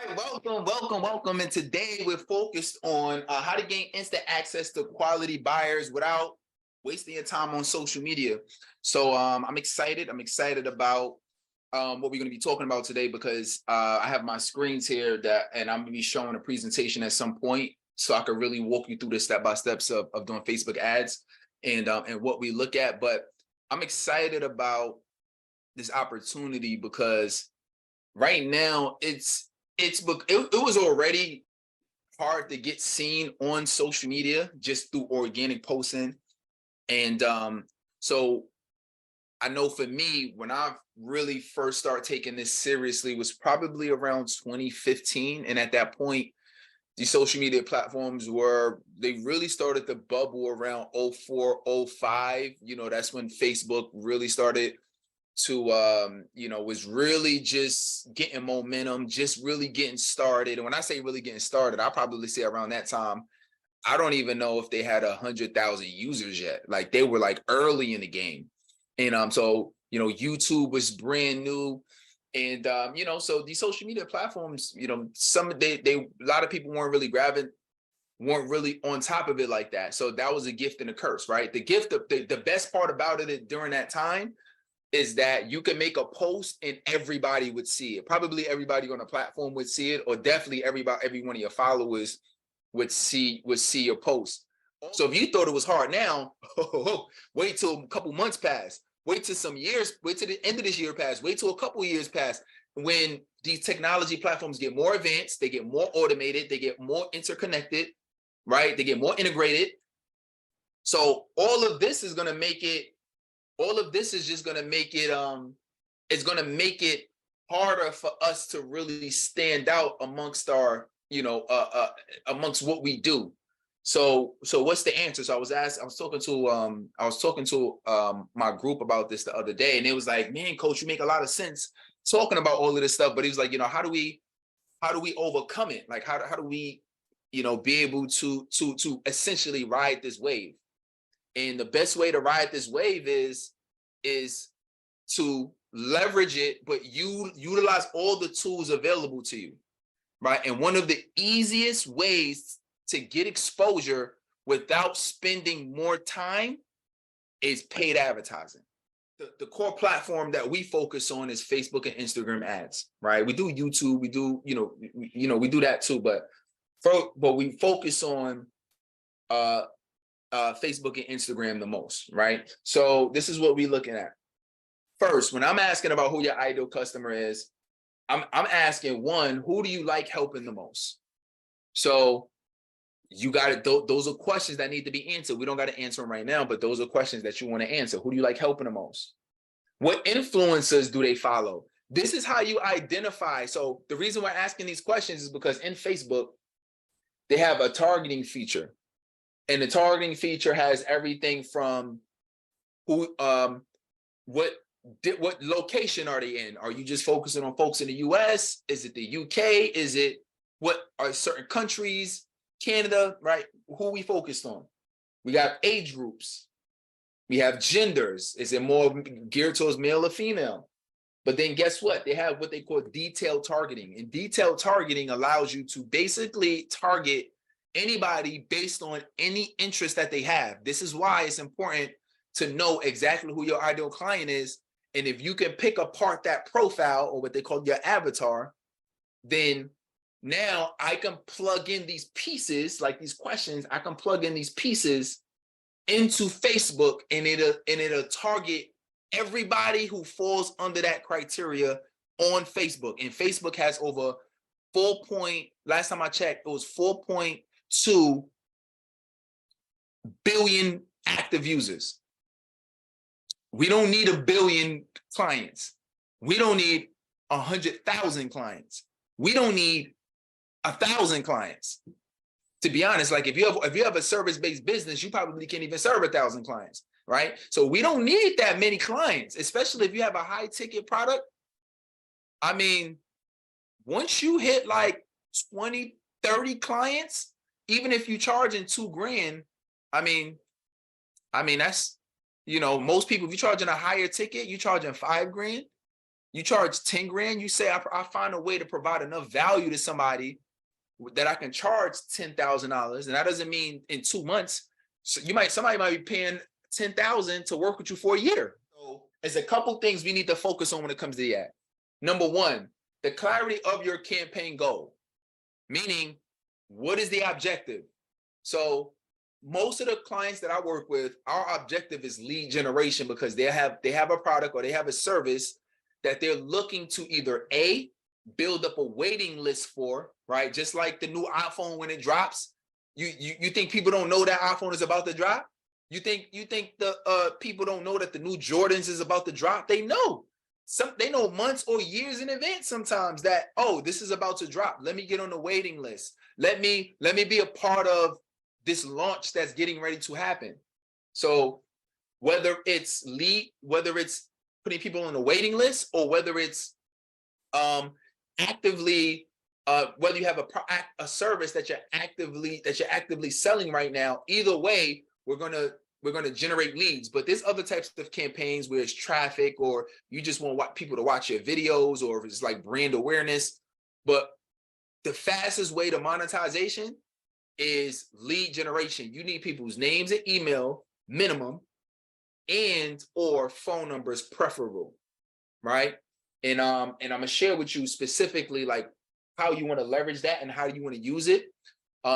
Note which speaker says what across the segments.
Speaker 1: right, welcome. And today we're focused on how to gain instant access to quality buyers without wasting your time on social media. So I'm excited. I'm excited about what we're going to be talking about today because I have my screens here and I'm going to be showing a presentation at some point so I could really walk you through the step-by-steps of doing Facebook ads and what we look at. But I'm excited about this opportunity because right now it was already hard to get seen on social media just through organic posting. And so I know for me, when I really first started taking this seriously was probably around 2015. And at that point, the social media platforms they really started to bubble around 04, 05. That's when Facebook really started to was really just getting momentum, just really getting started. And when I say really getting started, I probably say around that time, I don't even know if they had 100,000 users yet. Like they were like early in the game. And so YouTube was brand new. And so these social media platforms, a lot of people weren't really on top of it like that. So that was a gift and a curse, right? The best part about it during that time is that you can make a post and everybody would see it. Probably everybody on the platform would see it, or definitely every one of your followers would see your post. So if you thought it was hard now, wait till a couple months pass. Wait till some years. Wait till the end of this year pass. Wait till a couple of years pass. When these technology platforms get more advanced, they get more automated, they get more interconnected, right? They get more integrated. So all of this is going to make it just going to make it it's going to make it harder for us to really stand out amongst our amongst what we do. So what's the answer? So I was talking to my group about this the other day, and it was like, man, coach, you make a lot of sense talking about all of this stuff, but he was like, how do we overcome it? Like how do we be able to essentially ride this wave? And the best way to ride this wave is to leverage it, but you utilize all the tools available to you, right? And one of the easiest ways to get exposure without spending more time is paid advertising. The core platform that we focus on is Facebook and Instagram ads, right? We do YouTube, we do, we do that too, but we focus on Facebook and Instagram the most, right? So this is what we're looking at. First, when I'm asking about who your ideal customer is, I'm asking, one, who do you like helping the most? So you got it. Those are questions that need to be answered. We don't got to answer them right now, but those are questions that you want to answer. Who do you like helping the most? What influencers do they follow? This is how you identify. So the reason we're asking these questions is because in Facebook, they have a targeting feature. And the targeting feature has everything from what location are they in? Are you just focusing on folks in the US? Is it the UK? Is it what are certain countries? Canada, right? Who we focused on? We got age groups. We have genders. Is it more geared towards male or female? But then guess what? They have what they call detailed targeting. And detailed targeting allows you to basically target anybody based on any interest that they have. This is why it's important to know exactly who your ideal client is. And if you can pick apart that profile, or what they call your avatar, then now I can plug in these pieces, like these questions, I can plug in these pieces into Facebook, and it'll target everybody who falls under that criteria on Facebook. And Facebook has over last time I checked, it was 4.2 billion active users. We don't need 1 billion clients. We don't need 100,000 clients. We don't need 1,000 clients. To be honest, like if you have a service-based business, you probably can't even serve 1,000 clients, right? So we don't need that many clients, especially if you have a high-ticket product. I mean, once you hit like 20, 30 clients, even if you charging $2,000, I mean, that's, most people, if you're charging a higher ticket, you're charging $5,000. You charge 10 grand, you say, I find a way to provide enough value to somebody that I can charge $10,000. And that doesn't mean in 2 months. So somebody might be paying 10,000 to work with you for a year. So there's a couple things we need to focus on when it comes to the ad. Number one, the clarity of your campaign goal, meaning what is the objective? So most of the clients that I work with, our objective is lead generation because they have a product or they have a service that they're looking to either A, build up a waiting list for, right? Just like the new iPhone when it drops. You think people don't know that iPhone is about to drop? You think the people don't know that the new Jordans is about to drop? They know. They know months or years in advance sometimes that, oh, this is about to drop. Let me get on the waiting list. Let me be a part of this launch that's getting ready to happen. So whether it's putting people on the waiting list or whether it's actively whether you have a service that you're actively selling right now, either way, we're gonna generate leads. But there's other types of campaigns where it's traffic or you just want people to watch your videos or if it's like brand awareness. But the fastest way to monetization is lead generation. You need people's names and email minimum and or phone numbers preferable, right? And I'm gonna share with you specifically like how you want to leverage that and how you want to use it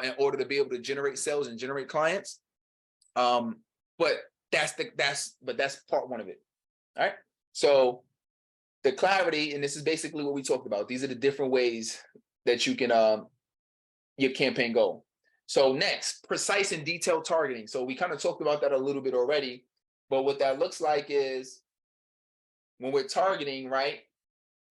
Speaker 1: in order to be able to generate sales and generate clients. But that's part one of it. All right. So the clarity, and this is basically what we talked about. These are the different ways that you can your campaign goal. So next, precise and detailed targeting. So we kind of talked about that a little bit already, but what that looks like is when we're targeting, right?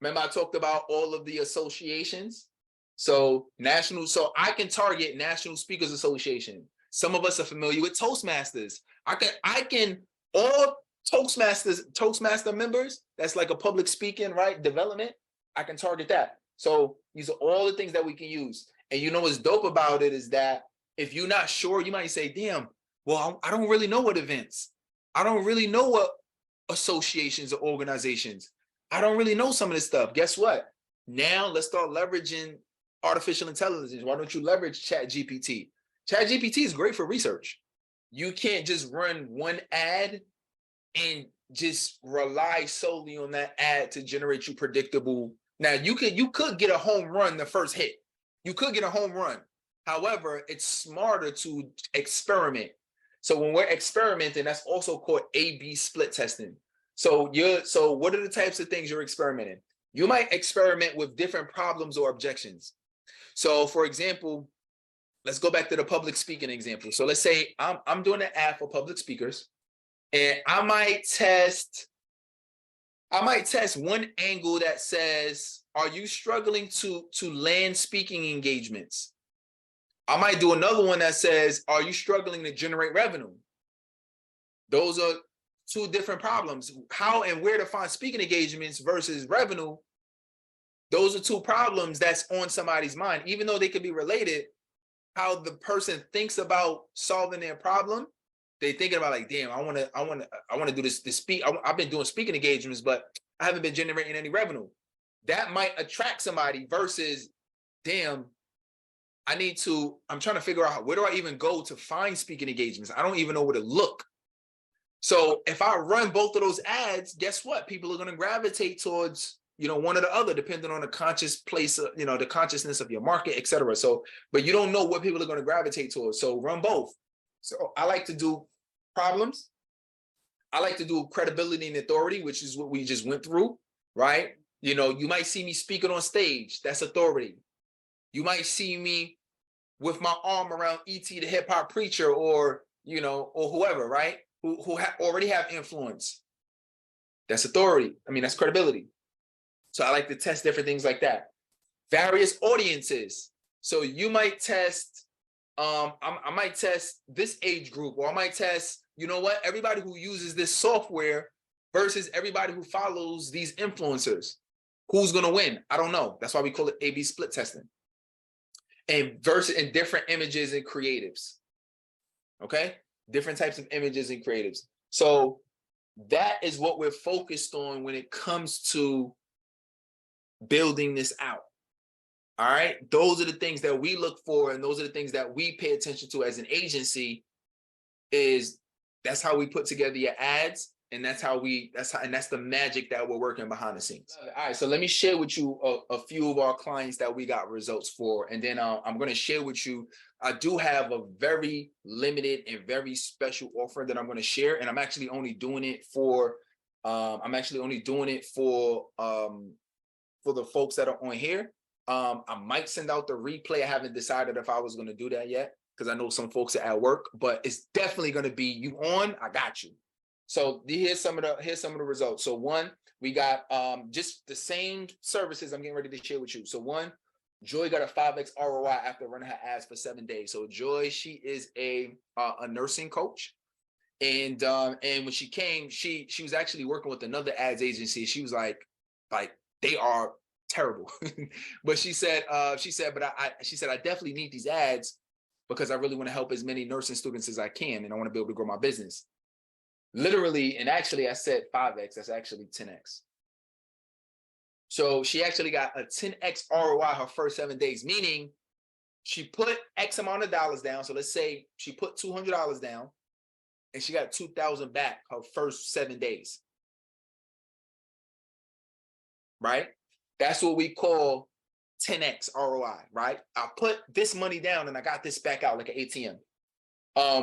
Speaker 1: Remember I talked about all of the associations. So I can target National Speakers Association. Some of us are familiar with Toastmasters. I can all Toastmaster members, that's like a public speaking, right? Development, I can target that. So these are all the things that we can use. And you know what's dope about it is that if you're not sure, you might say, damn, well, I don't really know what events. I don't really know what associations or organizations. I don't really know some of this stuff. Guess what? Now let's start leveraging artificial intelligence. Why don't you leverage ChatGPT? ChatGPT is great for research. You can't just run one ad and just rely solely on that ad to generate you predictable. Now you could get a home run the first hit. You could get a home run. However, it's smarter to experiment. So when we're experimenting, that's also called A/B split testing. So what are the types of things you're experimenting? You might experiment with different problems or objections. So for example, let's go back to the public speaking example. So let's say I'm doing an ad for public speakers, and I might test one angle that says, are you struggling to land speaking engagements? I might do another one that says, are you struggling to generate revenue? Those are two different problems. How and where to find speaking engagements versus revenue. Those are two problems that's on somebody's mind, even though they could be related. How the person thinks about solving their problem, they thinking about like, damn, I want to do this speak. I've been doing speaking engagements, but I haven't been generating any revenue. That might attract somebody versus, damn, I'm trying to figure out where do I even go to find speaking engagements? I don't even know where to look. So if I run both of those ads, guess what? People are going to gravitate towards, one or the other, depending on the conscious place, the consciousness of your market, et cetera. So, but you don't know what people are going to gravitate towards. So run both. So I like to do problems. I like to do credibility and authority, which is what we just went through, right? You might see me speaking on stage. That's authority. You might see me with my arm around E.T. the hip hop preacher or whoever, right? Who already have influence. That's authority. That's credibility. So I like to test different things like that. Various audiences. So you might test, I might test this age group, or I might test, everybody who uses this software versus everybody who follows these influencers. Who's going to win? I don't know. That's why we call it A/B split testing. And versus in different images and creatives. Okay? Different types of images and creatives. So that is what we're focused on when it comes to building this out. All right. Those are the things that we look for, and those are the things that we pay attention to as an agency. That's how we put together your ads, and that's the magic that we're working behind the scenes. All right, so let me share with you a few of our clients that we got results for, and then I'm going to share with you. I do have a very limited and very special offer that I'm going to share, and I'm actually only doing it for the folks that are on here. I might send out the replay. I haven't decided if I was going to do that yet, because I know some folks are at work, but it's definitely going to be you on. I got you. So here's some of the results. So one, we got just the same services I'm getting ready to share with you. So one, Joy got a 5x ROI after running her ads for 7 days. So Joy, she is a nursing coach. And when she came, she was actually working with another ads agency. She was like they are terrible. But she said, I definitely need these ads because I really want to help as many nursing students as I can, and I want to be able to grow my business. Literally, and actually I said 5x, that's actually 10x. So she actually got a 10x ROI her first 7 days, meaning she put X amount of dollars down. So let's say she put $200 down and she got 2,000 back her first 7 days. Right? That's what we call 10x ROI, right? I put this money down and I got this back out like an ATM.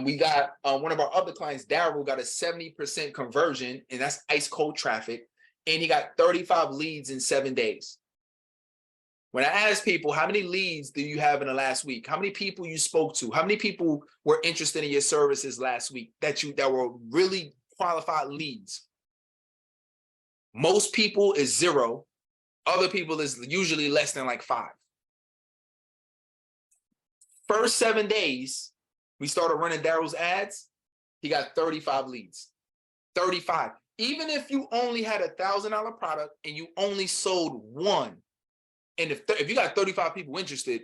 Speaker 1: We got one of our other clients, Daryl, got a 70% conversion, and that's ice cold traffic. And he got 35 leads in 7 days. When I ask people, how many leads do you have in the last week? How many people you spoke to? How many people were interested in your services last week that were really qualified leads? Most people is 0. Other people is usually less than like 5. First 7 days, we started running Daryl's ads. He got 35 leads. 35. Even if you only had $1,000 product and you only sold one, and if you got 35 people interested,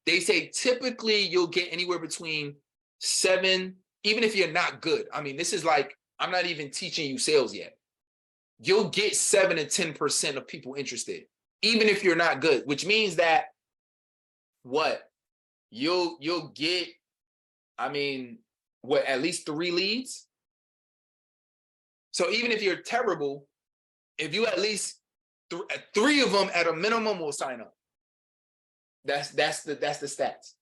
Speaker 1: they say typically you'll get anywhere between 7, even if you're not good. I mean, this is like, I'm not even teaching you sales yet. You'll get 7 to 10% of people interested, even if you're not good, which means that what? You'll get, I mean, what, at least 3 leads? So even if you're terrible, if you at least 3 of them at a minimum will sign up. That's the stats.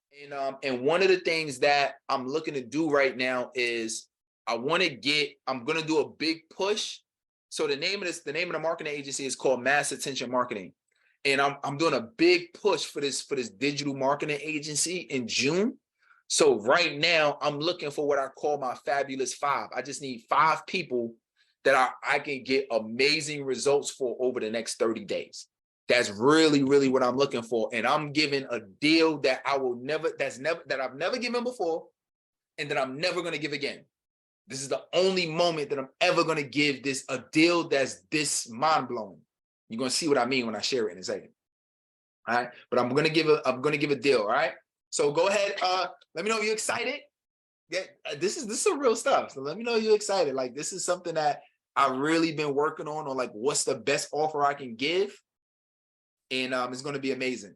Speaker 1: And one of the things that I'm looking to do right now is I'm going to do a big push. So the name of the marketing agency is called Mass Attention Marketing. And I'm doing a big push for this digital marketing agency in June. So right now I'm looking for what I call my fabulous 5. I just need 5 people that I can get amazing results for over the next 30 days. That's really, really what I'm looking for. And I'm giving a deal that that I've never given before, and that I'm never going to give again. This is the only moment that I'm ever going to give a deal that's this mind-blowing. You're going to see what I mean when I share it in a second. All right. But I'm going to give a deal. All right. So go ahead. Let me know if you're excited. Yeah, this is some real stuff. So let me know if you're excited. Like, this is something that I've really been working on like what's the best offer I can give. And it's going to be amazing.